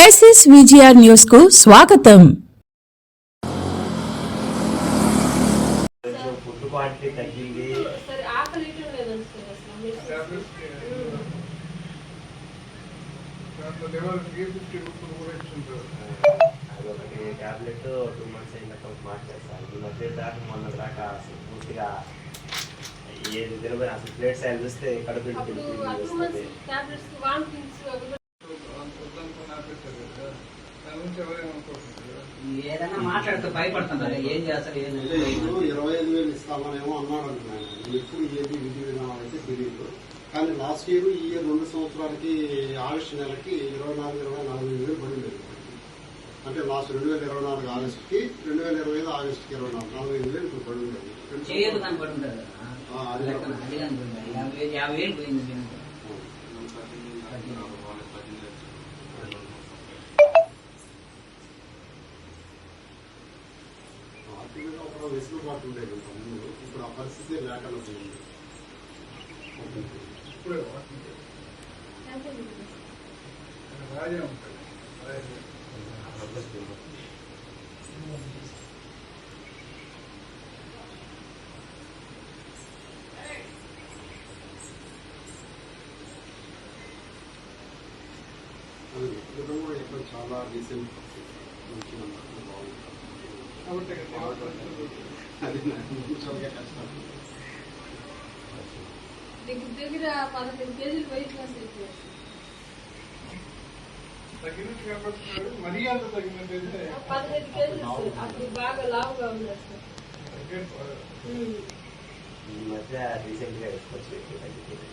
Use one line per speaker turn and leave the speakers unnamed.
SSVGR news కు స్వాగతం.
Food quantity తగ్గింది. అదొకటి టాబ్లెట్ 2 months అయినాక మార్చేస్తాను. ఈ మధ్య దాకా మొన్న దాకా అసలు పూర్తిగా ఏది తినబోయి అసలు ప్లేట్ సైజ్ చూస్తే కడుపు
ఏదైనా మాట్లాడితే భయపడుతున్నారు. ఏం చేస్తారు?
25,000 ఇస్తామనేమో అన్నాడు అంటున్నాను. ఎప్పుడు ఏది విధి విధానాలు అయితే తెలియదు. కానీ లాస్ట్ ఇయర్ ఈ ఇయర్ 2 సంవత్సరాలకి ఆగస్టు నెలకి 24,000 పడింది. అంటే లాస్ట్ 2024 ఆగస్టుకి 2025 ఆగస్టుకి 45,000 ఇప్పుడు పడింది. వెసులుబాటు ఉండేది ముందు. ఇప్పుడు ఆ పరిస్థితి లేకుండా పోయింది. ఎక్కడ చాలా డీసెంట్ మంచిగా బాగుంటుంది. అది చాలా కష్టం.
దగ్గర 15 కేజీలు వెయిట్ లాస్ అయిపోయారు.
తగినట్టు కాబట్టి మరీ అంత తగినట్టయితే
15 కేజీలు అప్పుడు బాగా లావుగా ఉన్నారు సార్.
ఈ మధ్య రీసెంట్ గా వేసుకొచ్చి
తగ్గింది.